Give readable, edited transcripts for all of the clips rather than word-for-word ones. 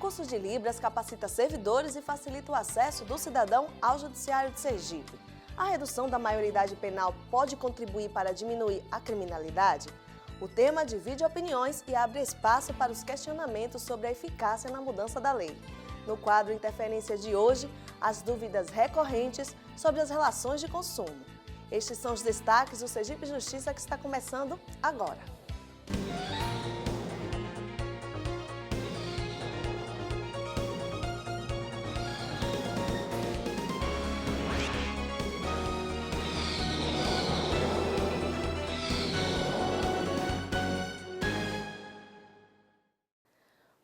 curso de Libras capacita servidores e facilita o acesso do cidadão ao Judiciário de Sergipe. A redução da maioridade penal pode contribuir para diminuir a criminalidade? O tema divide opiniões e abre espaço para os questionamentos sobre a eficácia na mudança da lei. No quadro Interferência de hoje, as dúvidas recorrentes sobre as relações de consumo. Estes são os destaques do Sergipe Justiça que está começando agora.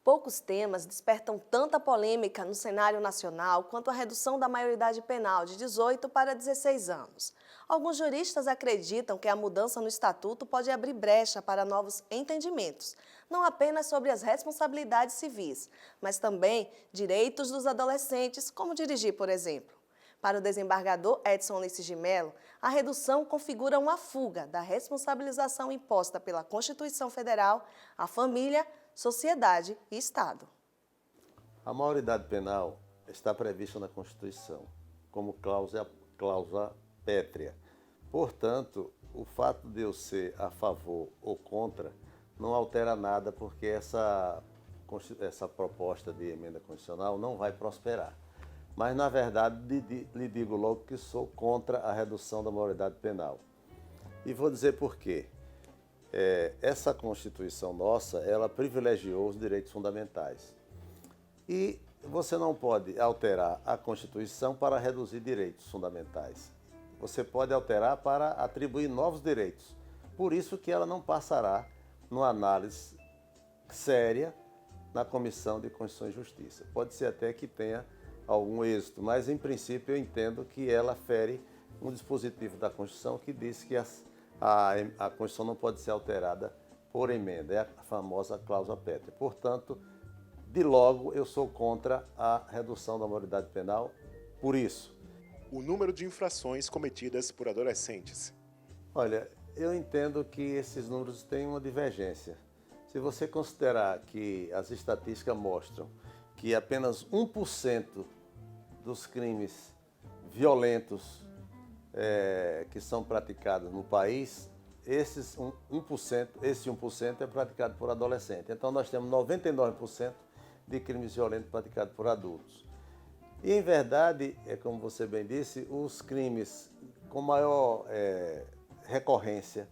Poucos temas despertam tanta polêmica no cenário nacional quanto a redução da maioridade penal de 18 para 16 anos. Alguns juristas acreditam que a mudança no Estatuto pode abrir brecha para novos entendimentos, não apenas sobre as responsabilidades civis, mas também direitos dos adolescentes, como dirigir, por exemplo. Para o desembargador Edson Ulisses de Mello, a redução configura uma fuga da responsabilização imposta pela Constituição Federal à família, sociedade e Estado. A maioridade penal está prevista na Constituição como cláusula pétrea. Portanto, o fato de eu ser a favor ou contra não altera nada, porque essa proposta de emenda constitucional não vai prosperar. Mas, na verdade, lhe digo logo que sou contra a redução da maioridade penal. E vou dizer por quê. Essa Constituição nossa, ela privilegiou os direitos fundamentais. E você não pode alterar a Constituição para reduzir direitos fundamentais. Você pode alterar para atribuir novos direitos. Por isso que ela não passará numa análise séria na Comissão de Constituição e Justiça. Pode ser até que tenha algum êxito, mas em princípio eu entendo que ela fere um dispositivo da Constituição que diz que a Constituição não pode ser alterada por emenda, é a famosa cláusula pétrea. Portanto, de logo, eu sou contra a redução da maioridade penal por isso. O número de infrações cometidas por adolescentes. Olha, eu entendo que esses números têm uma divergência. Se você considerar que as estatísticas mostram que apenas 1% dos crimes violentos que são praticados no país, esse 1% é praticado por adolescente. Então, nós temos 99% de crimes violentos praticados por adultos. E, em verdade, como você bem disse, os crimes com maior recorrência,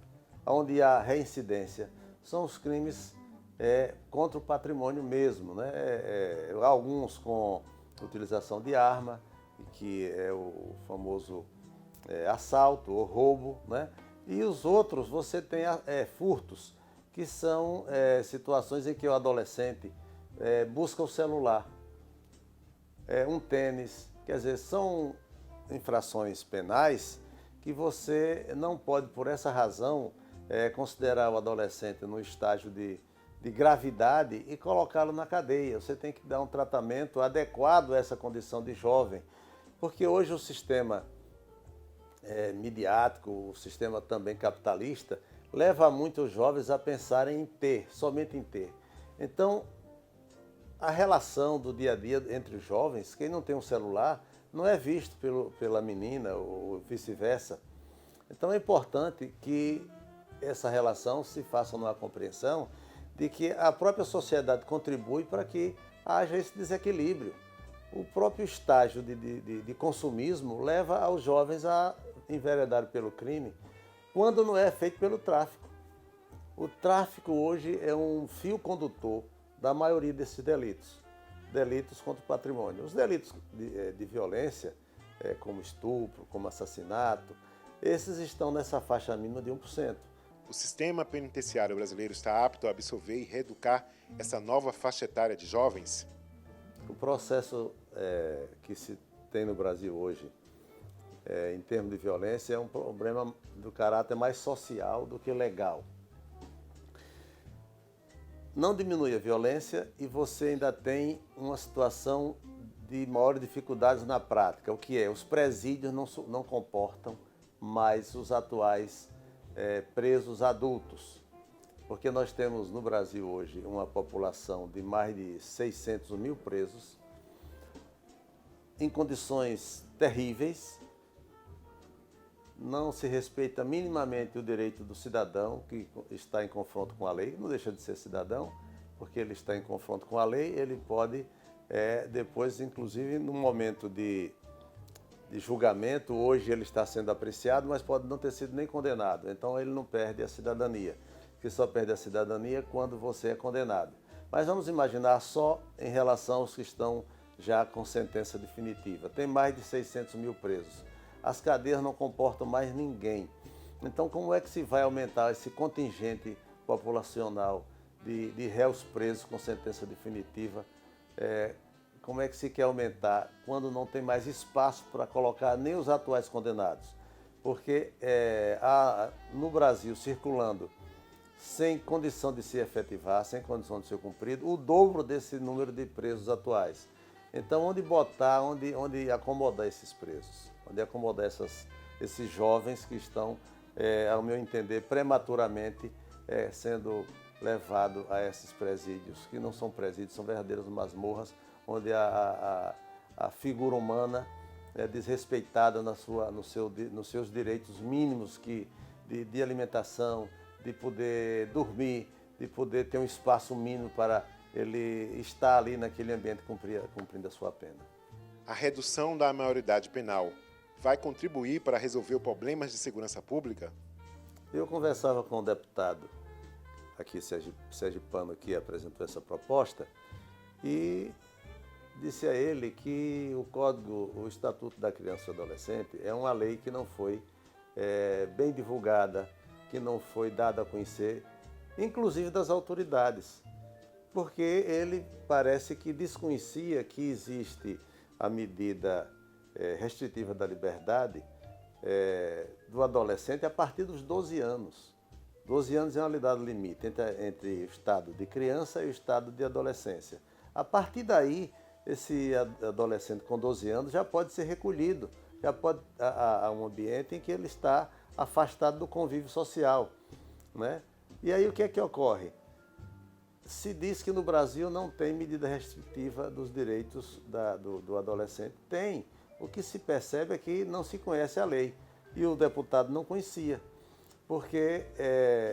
onde há reincidência, são os crimes contra o patrimônio mesmo, né? Alguns com utilização de arma, que é o famoso assalto ou roubo, né? E os outros, você tem furtos, que são situações em que o adolescente busca o celular, um tênis, quer dizer, são infrações penais que você não pode, por essa razão, considerar o adolescente no estágio de gravidade e colocá-lo na cadeia. Você tem que dar um tratamento adequado a essa condição de jovem, porque hoje o sistema midiático, o sistema também capitalista, leva muitos jovens a pensarem em ter, somente em ter. Então, a relação do dia a dia entre os jovens, quem não tem um celular, não é visto pela menina ou vice-versa. Então, é importante que essa relação se faça numa compreensão de que a própria sociedade contribui para que haja esse desequilíbrio. O próprio estágio de consumismo leva aos jovens a enveredar pelo crime, quando não é feito pelo tráfico. O tráfico hoje é um fio condutor da maioria desses delitos contra o patrimônio. Os delitos de violência, como estupro, como assassinato, esses estão nessa faixa mínima de 1%. O sistema penitenciário brasileiro está apto a absorver e reeducar essa nova faixa etária de jovens? O processo que se tem no Brasil hoje, em termos de violência, é um problema do caráter mais social do que legal. Não diminui a violência e você ainda tem uma situação de maiores dificuldades na prática. O que é? Os presídios não comportam mais os atuais presos adultos. porque nós temos no Brasil hoje uma população de mais de 600 mil presos, em condições terríveis, não se respeita minimamente o direito do cidadão que está em confronto com a lei, não deixa de ser cidadão, porque ele está em confronto com a lei, ele pode, depois, inclusive, no momento de julgamento, hoje ele está sendo apreciado, mas pode não ter sido nem condenado, então ele não perde a cidadania, que só perde a cidadania quando você é condenado. Mas vamos imaginar só em relação aos que estão já com sentença definitiva. Tem mais de 600 mil presos. As cadeias não comportam mais ninguém. Então, como é que se vai aumentar esse contingente populacional de réus presos com sentença definitiva? Como é que se quer aumentar quando não tem mais espaço para colocar nem os atuais condenados? Porque há no Brasil circulando sem condição de se efetivar, sem condição de ser cumprido, o dobro desse número de presos atuais. Então, onde botar, onde acomodar esses presos? Onde acomodar esses jovens que estão, ao meu entender, prematuramente sendo levados a esses presídios, que não são presídios, são verdadeiras masmorras, onde a figura humana é desrespeitada nos seus direitos mínimos de alimentação, de poder dormir, de poder ter um espaço mínimo para ele estar ali naquele ambiente cumprindo a sua pena. A redução da maioridade penal vai contribuir para resolver problemas de segurança pública? Eu conversava com um deputado aqui, sergipano, que apresentou essa proposta, e disse a ele que o Estatuto da Criança e do Adolescente é uma lei que não foi bem divulgada, que não foi dada a conhecer, inclusive das autoridades, porque ele parece que desconhecia que existe a medida restritiva da liberdade do adolescente a partir dos 12 anos. 12 anos é uma idade limite entre o estado de criança e o estado de adolescência. A partir daí, esse adolescente com 12 anos já pode ser recolhido, já pode a um ambiente em que ele está afastado do convívio social, né? E aí o que é que ocorre? Se diz que no Brasil não tem medida restritiva dos direitos do adolescente. Tem. O que se percebe é que não se conhece a lei. E o deputado não conhecia, porque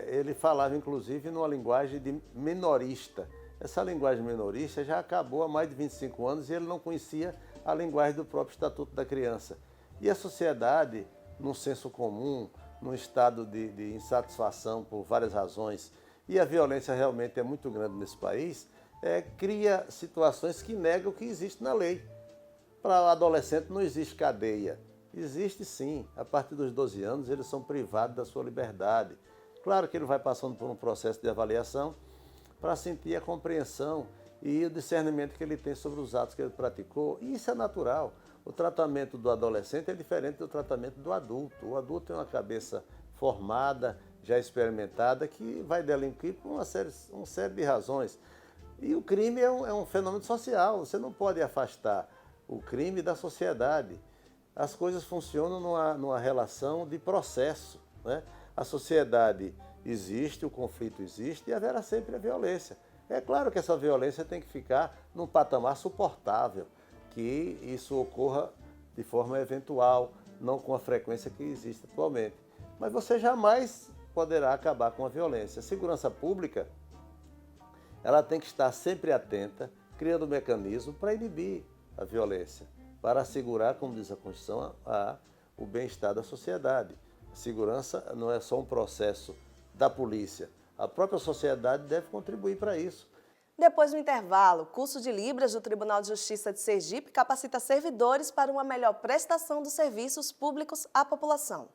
ele falava, inclusive, numa linguagem de minorista. Essa linguagem minorista já acabou há mais de 25 anos e ele não conhecia a linguagem do próprio Estatuto da Criança. E a sociedade, num senso comum, num estado de insatisfação por várias razões, e a violência realmente é muito grande nesse país, cria situações que negam o que existe na lei. Para o adolescente não existe cadeia. Existe sim. A partir dos 12 anos eles são privados da sua liberdade. Claro que ele vai passando por um processo de avaliação para sentir a compreensão e o discernimento que ele tem sobre os atos que ele praticou. E isso é natural. O tratamento do adolescente é diferente do tratamento do adulto. O adulto tem uma cabeça formada, já experimentada, que vai delinquir por uma série de razões. E o crime é um fenômeno social. Você não pode afastar o crime da sociedade. As coisas funcionam numa relação de processo, né? A sociedade existe, o conflito existe e haverá sempre a violência. É claro que essa violência tem que ficar num patamar suportável, que isso ocorra de forma eventual, não com a frequência que existe atualmente. Mas você jamais poderá acabar com a violência. A segurança pública, ela tem que estar sempre atenta, criando mecanismos para inibir a violência, para assegurar, como diz a Constituição, o bem-estar da sociedade. A segurança não é só um processo da polícia. A própria sociedade deve contribuir para isso. Depois do intervalo, o curso de Libras do Tribunal de Justiça de Sergipe capacita servidores para uma melhor prestação dos serviços públicos à população.